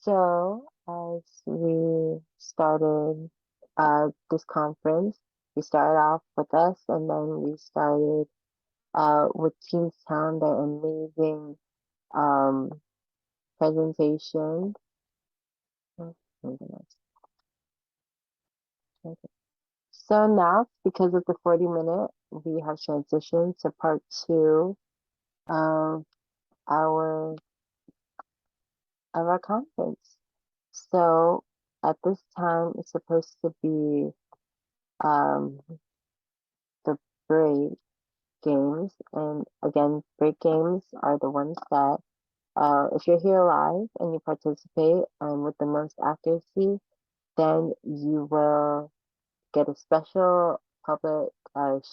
So, as we started this conference, we started off with us, and then we started with Team Sound, their amazing um, presentation. Oh my goodness. Okay. So now, because of the 40-minute, we have transitioned to part two of our conference. So at this time, it's supposed to be um, the break games. And again, break games are the ones that, if you're here live and you participate with the most accuracy, then you will get a special public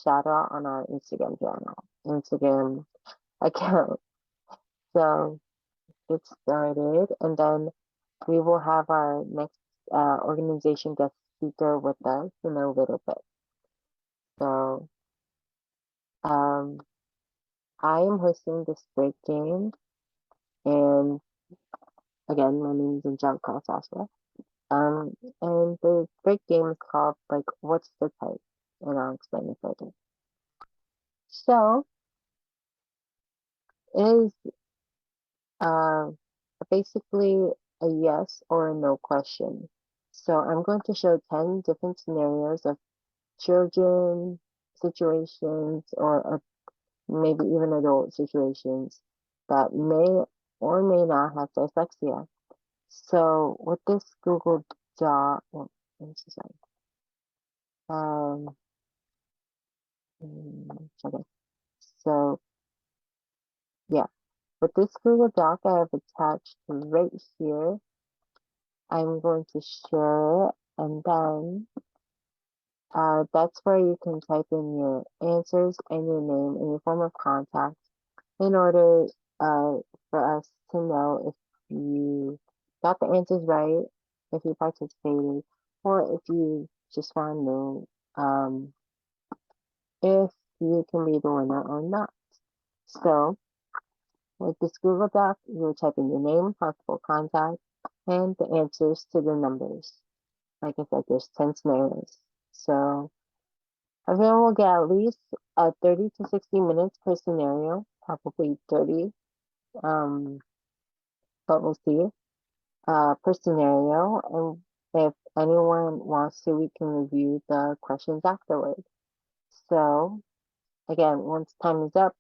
shout out on our Instagram account. So get started, and then we will have our next organization guest speaker with us in a little bit. So um, I am hosting this break game, and again, my name is Angelica ALSASUA. And the break game is called like What's the Type? And I'll explain it further. So it is uh, basically a yes or a no question. So I'm going to show 10 different scenarios of children situations or maybe even adult situations that may or may not have dyslexia. So with this Google Doc, oh, I'm so sorry. Okay. So yeah, with this Google Doc I have attached right here, I'm going to share it, and then that's where you can type in your answers and your name and your form of contact in order for us to know if you got the answers right, if you participated, or if you just want to know if you can be the winner or not. So with this Google Doc, you'll type in your name, possible contact, and the answers to the numbers. Like I said, there's 10 scenarios. So everyone will get at least 30 to 60 minutes per scenario, probably 30, but we'll see, per scenario. And if anyone wants to, we can review the questions afterwards. So again, once time is up,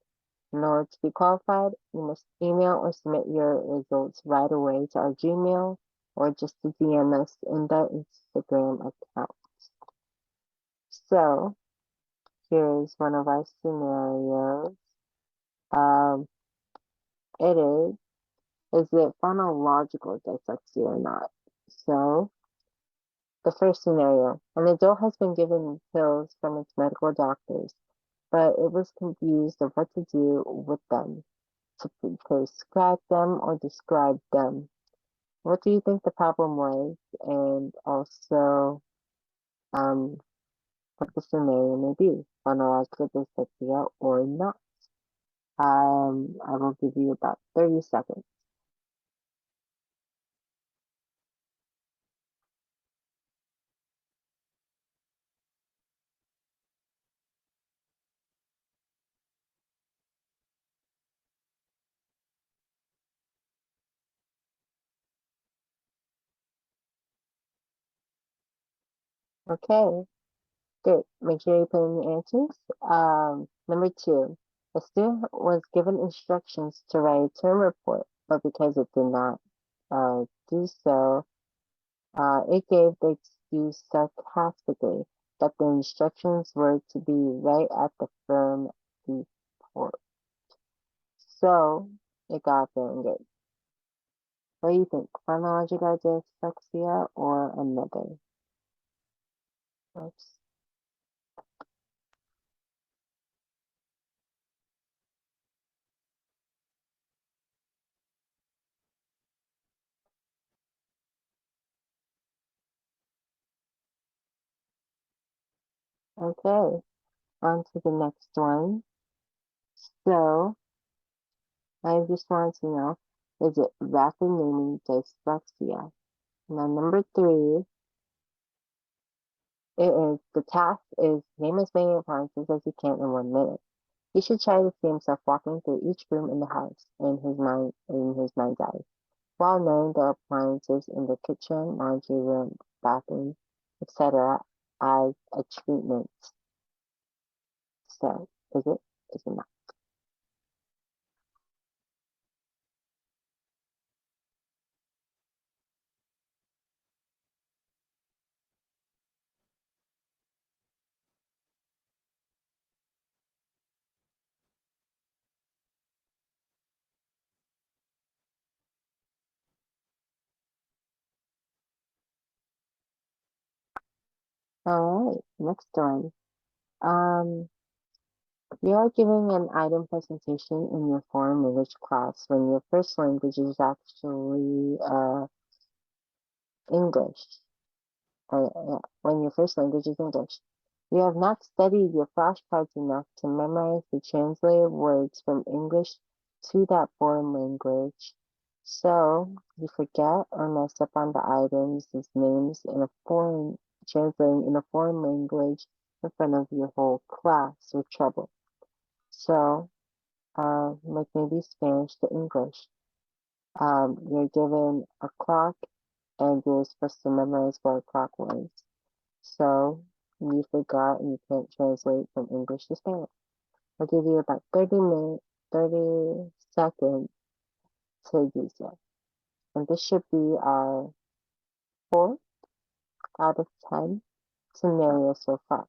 in order to be qualified, you must email or submit your results right away to our Gmail or just to DM us in the Instagram account. So here's one of our scenarios. Um, it is it phonological dyslexia or not? So the first scenario, an adult has been given pills from its medical doctors, but it was confused of what to do with them, to prescribe them or describe them. What do you think the problem was? And also, um, what the scenario may be, phonological dyslexia or not. I will give you about 30 seconds. Okay, good. Make sure you put in the answers. Number two, a student was given instructions to write a term report, but because it did not do so, it gave the excuse sarcastically that the instructions were to be right at the firm report. So it got banged. What do you think? Chronological dyslexia or another? Oops. Okay, on to the next one. So I just wanted to know, Is it rapid naming dyslexia? Now, number three, the task is name as many appliances as you can in 1 minute. He should try to see himself walking through each room in the house in his mind's eye, while knowing the appliances in the kitchen, laundry room, bathroom, etc. as a treatment. So, is it? Is it not? All right, next one. Um, you are giving an item presentation in your foreign language class when your first language is actually English. When your first language is English. You have not studied your flashcards enough to memorize the translated words from English to that foreign language. So you forget or mess up on the items' names translating in a foreign language in front of your whole class with trouble. So, like maybe Spanish to English. You're given a clock and you're supposed to memorize what a clock was. So you forgot and you can't translate from English to Spanish. I'll give you about 30 seconds to do so. And this should be our 4 out of 10 scenario so far.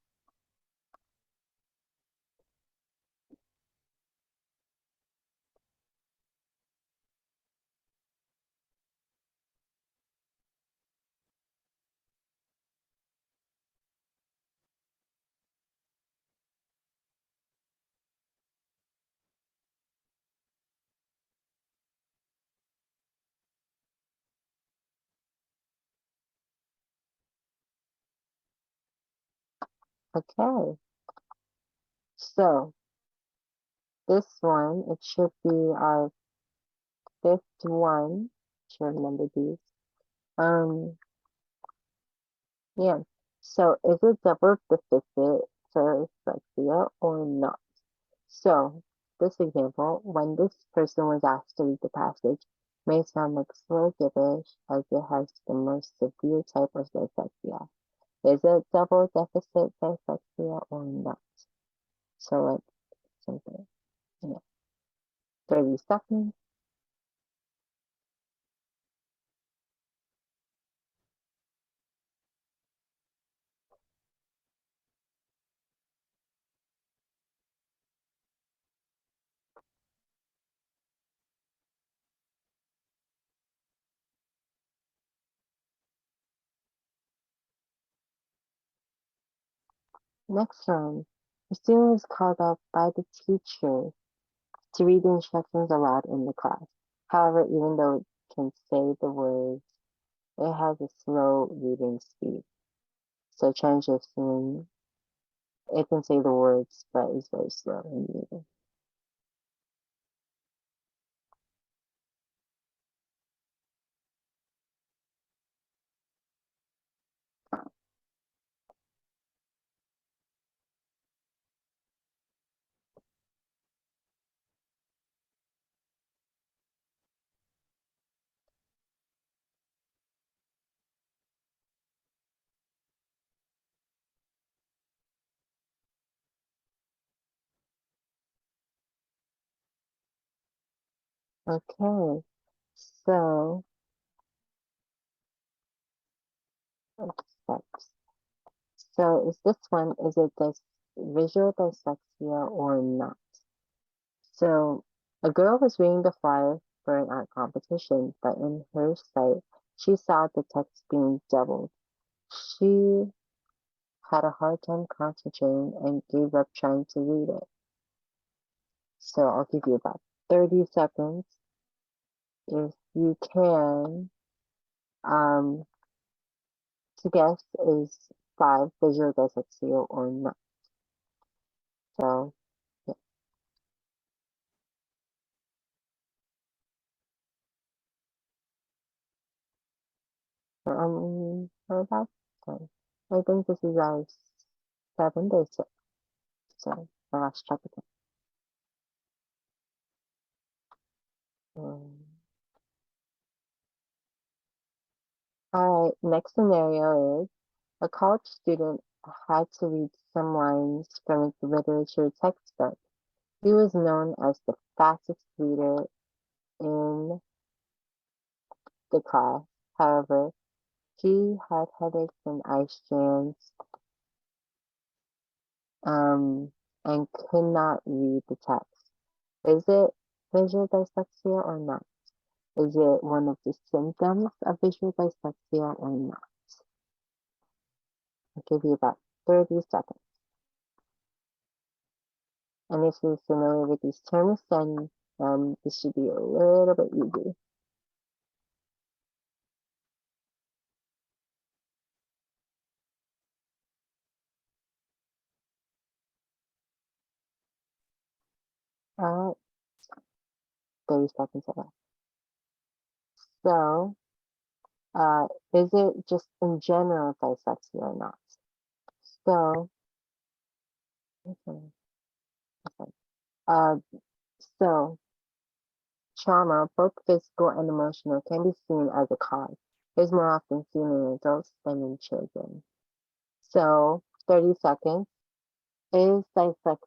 Okay, so this one, it should be our fifth one. Should remember these. Um, yeah. So is it double deficit dyslexia or not? So, this example, when this person was asked to read the passage, may sound like slow gibberish as it has the most severe type of dyslexia. Is it double deficit dyslexia or not? So, like something, 30 seconds. Next one. The student is called up by the teacher to read the instructions aloud in the class. However, even though it can say the words, it has a slow reading speed. So transitioning, it can say the words, but it's very slow in reading. Okay, so let's So is this one, is it visual dyslexia or not? So a girl was reading the flyer for an art competition, but in her sight, she saw the text being doubled. She had a hard time concentrating and gave up trying to read it. So I'll give you about 30 seconds if you can. Um, to guess is 5 visual dyslexia or not. So, yeah. We're about done. I think this is our seventh or sixth. So the last check again. All right, next scenario is a college student had to read some lines from his literature textbook. He was known as the fastest reader in the class. However, he had headaches and eye strains, and could not read the text. Is it visual dyslexia or not? Is it one of the symptoms of visual dyslexia or not? I'll give you about 30 seconds. And if you're familiar with these terms, then this should be a little bit easy. All right, 30 seconds left. So, is it just in general dyslexia or not? So, okay. Uh, so trauma, both physical and emotional, can be seen as a cause. It's more often seen in adults than in children. So, 30 seconds. Is dyslexia,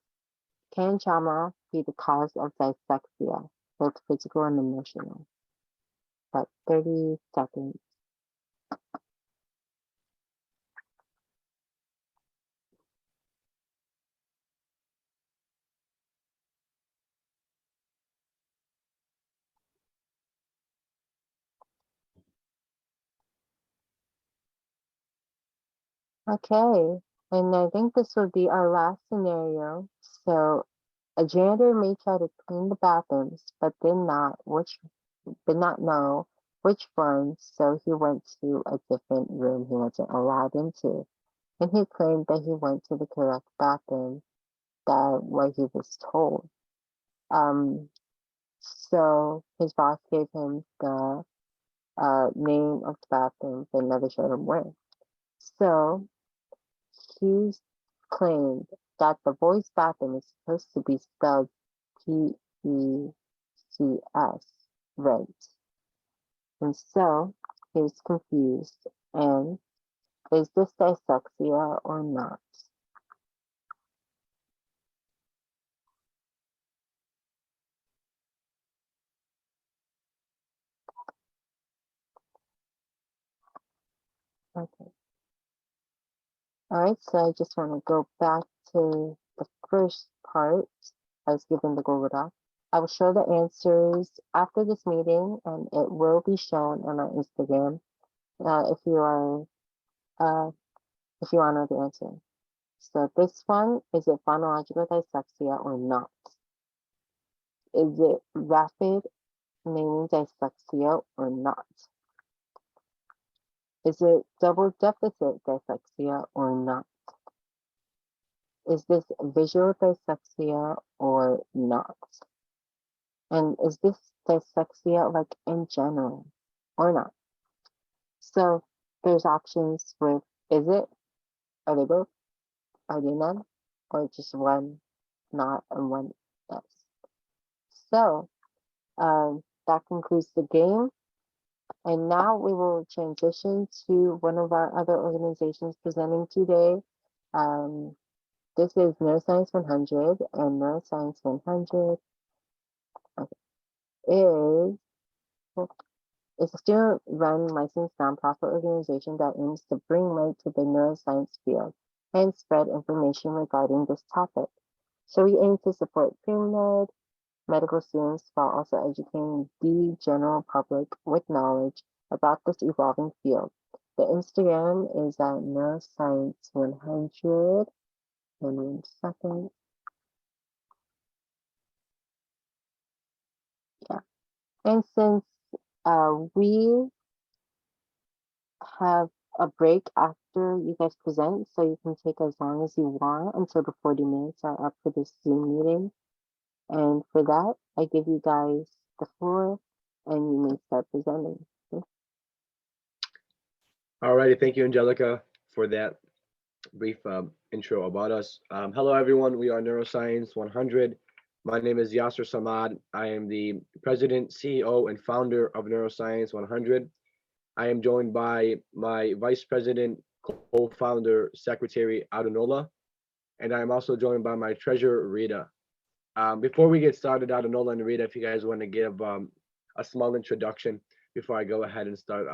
can trauma be the cause of dyslexia, both physical and emotional? About 30 seconds. Okay, and I think this will be our last scenario. So, a janitor may try to clean the bathrooms, but did not know which one, so he went to a different room he wasn't allowed into. And he claimed that he went to the correct bathroom, that what he was told. Um, so his boss gave him the name of the bathroom, but never showed him where. So he claimed that the boys' bathroom is supposed to be spelled PECS, right? And so he was confused. And is this dyslexia or not? Okay. All right, so I just want to go back to the first part. I was given the Google Doc. I will show the answers after this meeting, and it will be shown on our Instagram if you are if you want to know the answer. So this one, is it phonological dyslexia or not? Is it rapid naming dyslexia or not? Is it double deficit dyslexia or not? Is this visual dyslexia or not? And is this dyslexia like in general or not? So there's options with is it, are they both, are they none, or just one not and one yes. So that concludes the game. And now we will transition to one of our other organizations presenting today. Um, this is Neuroscience 100, and Neuroscience 100 is it's a student-run licensed nonprofit organization that aims to bring light to the neuroscience field and spread information regarding this topic. So we aim to support pre-med medical students while also educating the general public with knowledge about this evolving field. The Instagram is at neuroscience 100. And 1 second. Yeah. And since we have a break after you guys present, so you can take as long as you want until the 40 minutes are up for this Zoom meeting. And for that, I give you guys the floor and you may start presenting. Alrighty, thank you, Angelica, for that brief intro about us. Hello, everyone. We are Neuroscience 100. My name is Yasser Samad. I am the president, CEO, and founder of Neuroscience 100. I am joined by my vice president, co-founder, secretary, Adunola, and I am also joined by my treasurer, Rita. Before we get started, Adunola and Rita, if you guys want to give a small introduction before I go ahead and start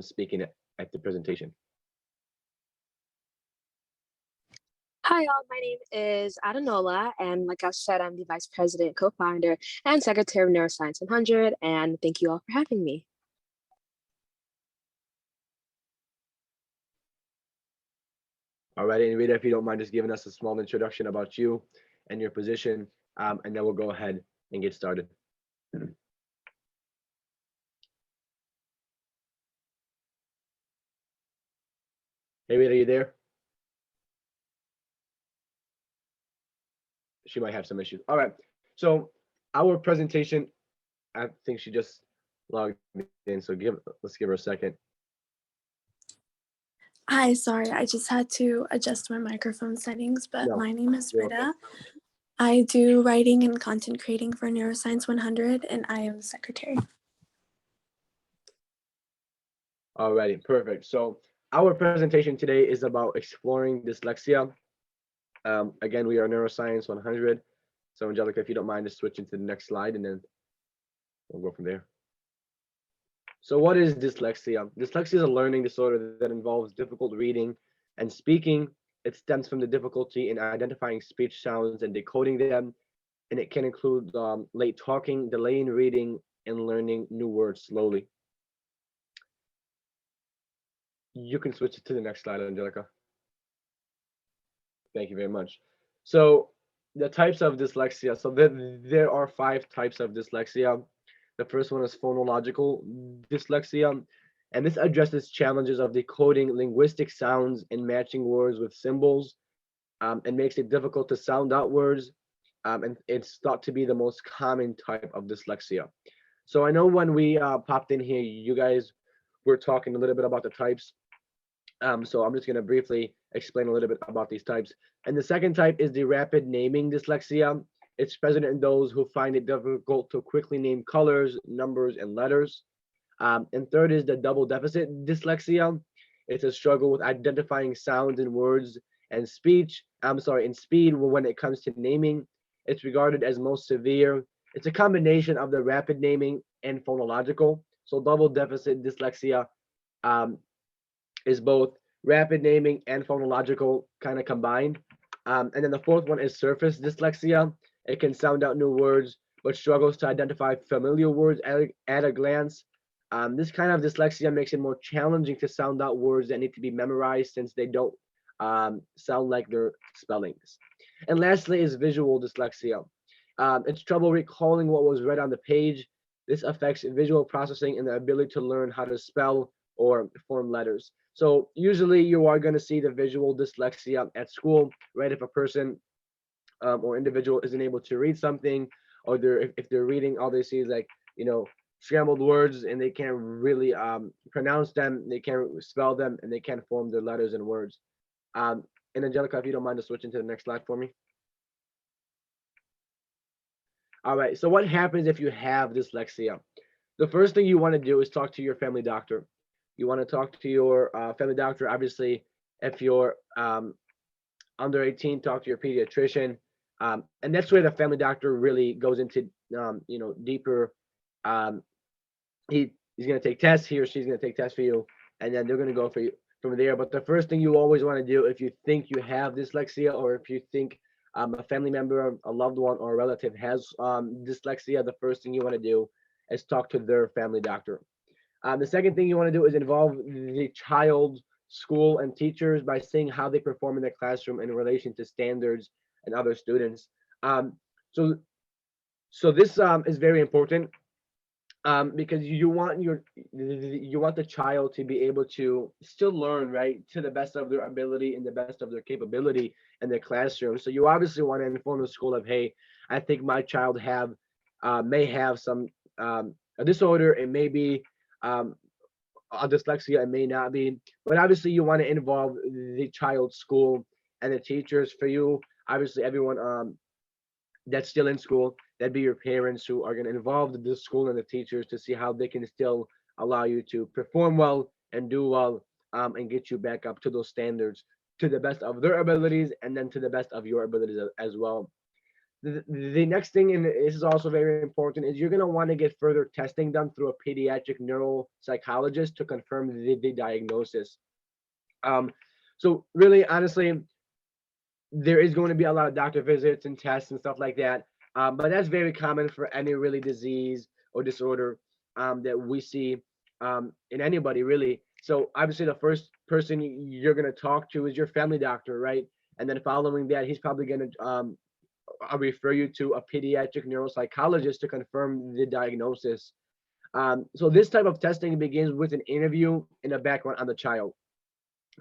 speaking at the presentation. Hi, all. My name is Adanola, and like I said, I'm the Vice President, Co-founder, and Secretary of Neuroscience 100, and thank you all for having me. All right, and Rita, if you don't mind just giving us a small introduction about you and your position, and then we'll go ahead and get started. Hey, Rita, are you there? She might have some issues. All right, so our presentation, I think she just logged in, so let's give her a second. Hi, sorry, I just had to adjust my microphone settings, but No, my name is you're okay. Rita. I do writing and content creating for Neuroscience 100, and I am the secretary. Alrighty, perfect. So our presentation today is about exploring dyslexia. Again, we are Neuroscience 100. So Angelica, if you don't mind, just switching to the next slide, and then we'll go from there. So what is dyslexia? Dyslexia is a learning disorder that involves difficult reading and speaking. It stems from the difficulty in identifying speech sounds and decoding them, and it can include late talking, delay in reading, and learning new words slowly. You can switch it to the next slide, Angelica. Thank you very much. So the types of dyslexia. So there are 5 types of dyslexia. The first one is phonological dyslexia, and this addresses challenges of decoding linguistic sounds and matching words with symbols, and makes it difficult to sound out words. And it's thought to be the most common type of dyslexia. So I know when we popped in here, you guys were talking a little bit about the types. So I'm just going to briefly explain a little bit about these types. And the second type is the rapid naming dyslexia. It's present in those who find it difficult to quickly name colors, numbers, and letters. And third is the double deficit dyslexia. It's a struggle with identifying sounds and words and speech. In speed when it comes to naming. It's regarded as most severe. It's a combination of the rapid naming and phonological. So double deficit dyslexia is both rapid naming and phonological kind of combined. And then the fourth one is surface dyslexia. It can sound out new words, but struggles to identify familiar words at a glance. This kind of dyslexia makes it more challenging to sound out words that need to be memorized since they don't sound like their spellings. And lastly is visual dyslexia. It's trouble recalling what was read on the page. This affects visual processing and the ability to learn how to spell or form letters. So usually you are going to see the visual dyslexia at school, right? If a person or individual isn't able to read something, or if they're reading, all they see is like, scrambled words, and they can't really pronounce them, they can't spell them, and they can't form their letters and words. And Angelica, if you don't mind just switching to the next slide for me. All right, so what happens if you have dyslexia? The first thing you want to do is talk to your family doctor. You want to talk to your family doctor. Obviously, if you're under 18, talk to your pediatrician. And that's where the family doctor really goes into, deeper. He's going to take tests. He or she's going to take tests for you, and then they're going to go for you from there. But the first thing you always want to do, if you think you have dyslexia, or if you think a family member, a loved one, or a relative has dyslexia, the first thing you want to do is talk to their family doctor. The second thing you want to do is involve the child, school, and teachers by seeing how they perform in the classroom in relation to standards and other students. So this is very important, because you want the child to be able to still learn, right, to the best of their ability and the best of their capability in the classroom. So you obviously want to inform the school of, hey, I think my child may have some a disorder. It may be dyslexia, it may not be. But obviously, you want to involve the child's school and the teachers. For you, obviously, everyone that's still in school, that'd be your parents who are going to involve the school and the teachers to see how they can still allow you to perform well and do well, and get you back up to those standards to the best of their abilities and then to the best of your abilities as well. The next thing, and this is also very important, is you're going to want to get further testing done through a pediatric neuropsychologist to confirm the diagnosis. Um, so really, honestly, there is going to be a lot of doctor visits and tests and stuff like that. But that's very common for any really disease or disorder that we see in anybody really. So obviously, the first person you're going to talk to is your family doctor, right? And then following that, he's probably going to I'll refer you to a pediatric neuropsychologist to confirm the diagnosis. So this type of testing begins with an interview and a background on the child.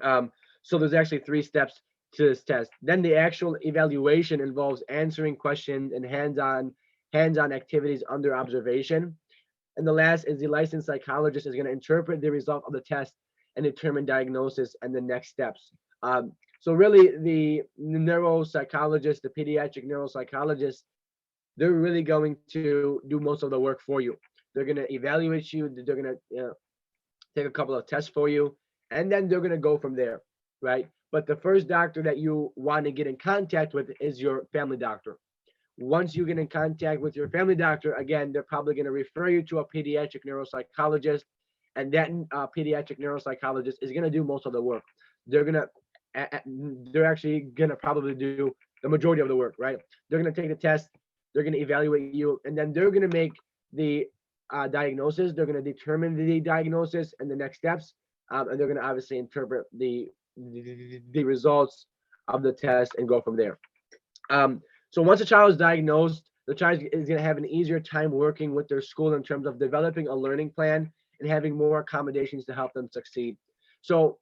Um, so there's actually 3 steps to this test. Then the actual evaluation involves answering questions and hands-on activities under observation. And the last is the licensed psychologist is going to interpret the result of the test and determine diagnosis and the next steps. So really, the neuropsychologist, the pediatric neuropsychologist, they're really going to do most of the work for you. They're going to evaluate you. They're going to take a couple of tests for you, and then they're going to go from there, right? But the first doctor that you want to get in contact with is your family doctor. Once you get in contact with your family doctor, again, they're probably going to refer you to a pediatric neuropsychologist, and that pediatric neuropsychologist is going to do most of the work. They're going to, they're actually going to probably do the majority of the work, right? They're going to take the test, they're going to evaluate you, and then they're going to make the diagnosis. They're going to determine the diagnosis and the next steps, and they're going to obviously interpret the results of the test and go from there. So once a child is diagnosed, the child is going to have an easier time working with their school in terms of developing a learning plan and having more accommodations to help them succeed. So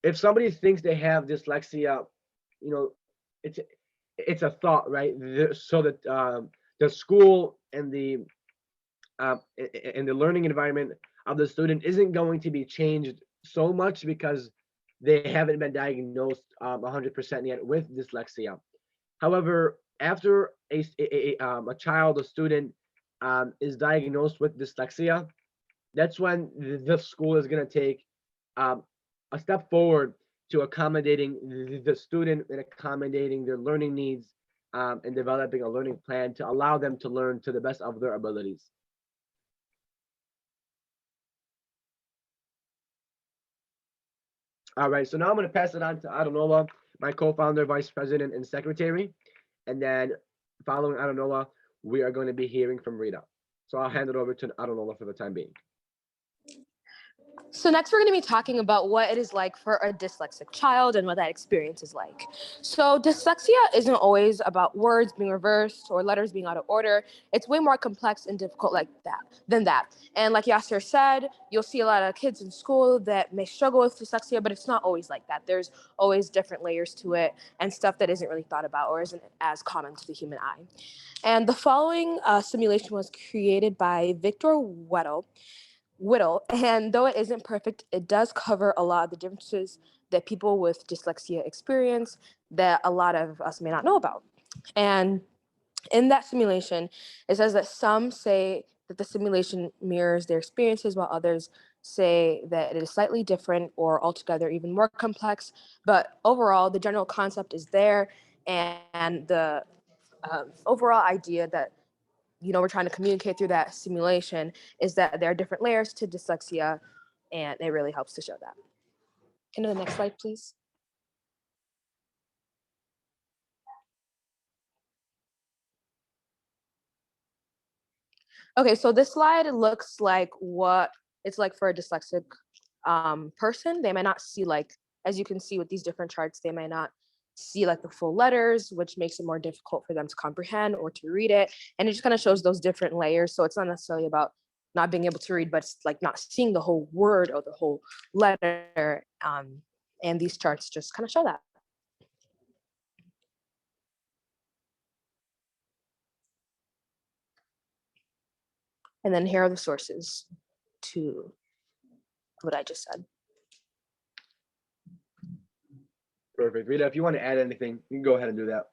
if somebody thinks they have dyslexia, you know, it's it's a thought, right? So that the school and the learning environment of the student isn't going to be changed so much because they haven't been diagnosed 100% yet with dyslexia. However, after a child, a student is diagnosed with dyslexia, that's when the school is going to take um, a step forward to accommodating the student and accommodating their learning needs, and developing a learning plan to allow them to learn to the best of their abilities. All right, so now I'm going to pass it on to Adenola, my co-founder, vice president, and secretary. And then following Adenola, we are going to be hearing from Rita. So I'll hand it over to Adenola for the time being. So next we're going to be talking about what it is like for a dyslexic child and what that experience is like. So dyslexia isn't always about words being reversed or letters being out of order. It's way more complex and difficult than that. And like Yasser said, you'll see a lot of kids in school that may struggle with dyslexia, but it's not always like that. There's always different layers to it and stuff that isn't really thought about or isn't as common to the human eye. And the following simulation was created by Victor Whittle, and though it isn't perfect, it does cover a lot of the differences that people with dyslexia experience that a lot of us may not know about. And in that simulation, it says that some say that the simulation mirrors their experiences, while others say that it is slightly different or altogether even more complex. But overall, the general concept is there, and the overall idea that we're trying to communicate through that simulation is that there are different layers to dyslexia, and it really helps to show that. Can you go to the next slide, please? Okay, so this slide looks like what it's like for a dyslexic person. They might not see, like, as you can see with these different charts, they might not see like the full letters, which makes it more difficult for them to comprehend or to read it. And it just kind of shows those different layers. So it's not necessarily about not being able to read, but it's like not seeing the whole word or the whole letter. And these charts just kind of show that. And then here are the sources to what I just said. Perfect. Rita, if you want to add anything, you can go ahead and do that.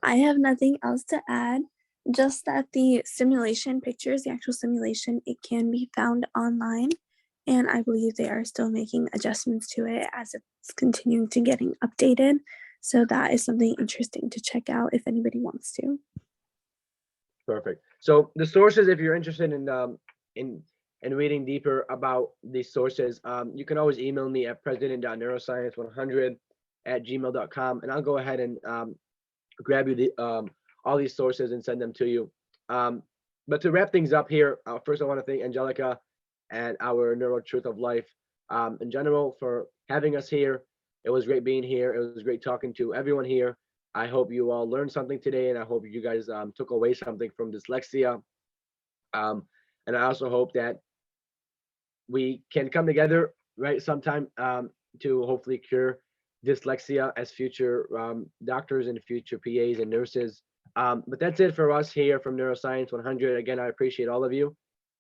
I have nothing else to add, just that the simulation pictures, the actual simulation, it can be found online. And I believe they are still making adjustments to it as it's continuing to getting updated. So that is something interesting to check out if anybody wants to. Perfect. So the sources, if you're interested in reading deeper about these sources, you can always email me at president.neuroscience100@gmail.com, and I'll go ahead and grab you all these sources and send them to you. But to wrap things up here, first I want to thank Angelica and Our Neurotruth of Life in general for having us here. It was great being here. It was great talking to everyone here. I hope you all learned something today, and I hope you guys took away something from dyslexia. And I also hope that we can come together, right, sometime to hopefully cure dyslexia as future doctors and future PAs and nurses. But that's it for us here from Neuroscience 100. Again, I appreciate all of you.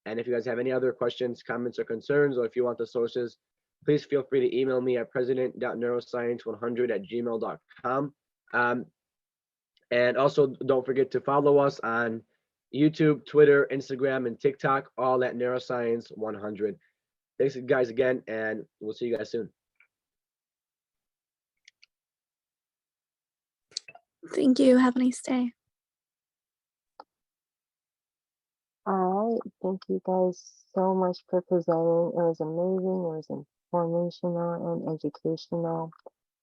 And if you guys have any other questions, comments, or concerns, or if you want the sources, please feel free to email me at president.neuroscience100@gmail.com. And also don't forget to follow us on YouTube, Twitter, Instagram, and TikTok, all at Neuroscience 100. Thanks guys again, and we'll see you guys soon. Thank you. Have a nice day. All right, thank you guys so much for presenting. It was amazing. It was informational and educational.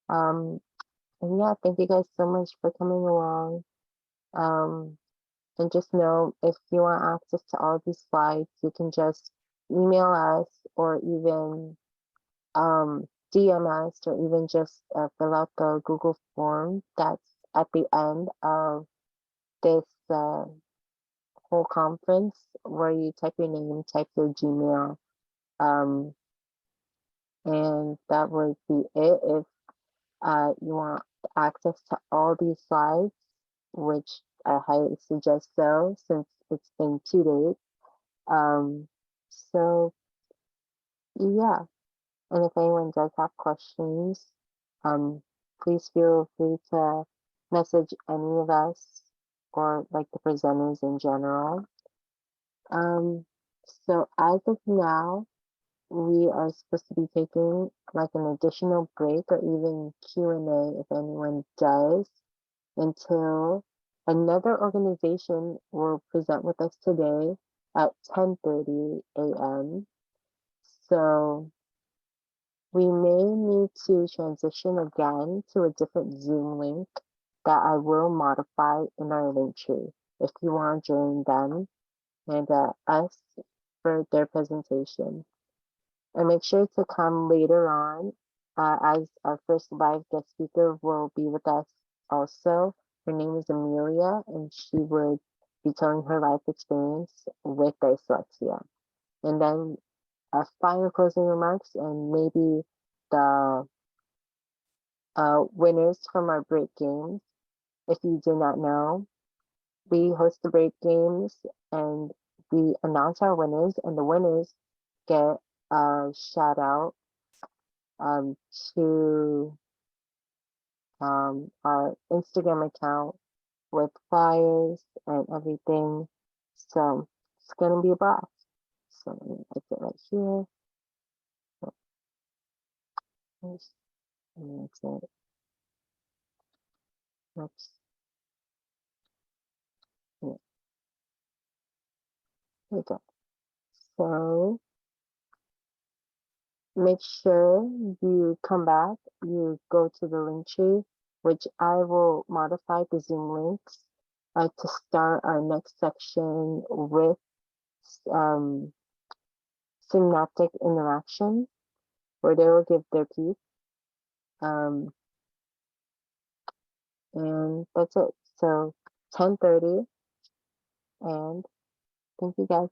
And yeah, thank you guys so much for coming along. And just know, if you want access to all these slides, you can just email us, or even DM us, or even just fill out the Google form that's at the end of this whole conference, where you type your name, type your Gmail, and that would be it. If you want access to all these slides, which I highly suggest so, since it's been 2 days. So yeah, and if anyone does have questions, please feel free to message any of us, or like the presenters in general. So as of now, we are supposed to be taking like an additional break, or even Q&A if anyone does, until another organization will present with us today at 10:30 a.m. So we may need to transition again to a different Zoom link that I will modify in our link tree if you want to join them and us for their presentation. And make sure to come later on, as our first live guest speaker will be with us also. Her name is Amelia, and she would be telling her life experience with dyslexia. And then final closing remarks, and maybe the winners from our break games. If you do not know, we host the break games, and we announce our winners, and the winners get a shout out to our Instagram account with flyers and everything. So it's gonna be a blast. So let me put it right here. And that's it. Oops. Yeah, here we go. So make sure you come back, you go to the link tree, which I will modify the Zoom links to start our next section with synaptic interaction, where they will give their piece. And that's it. So 10:30, and thank you guys.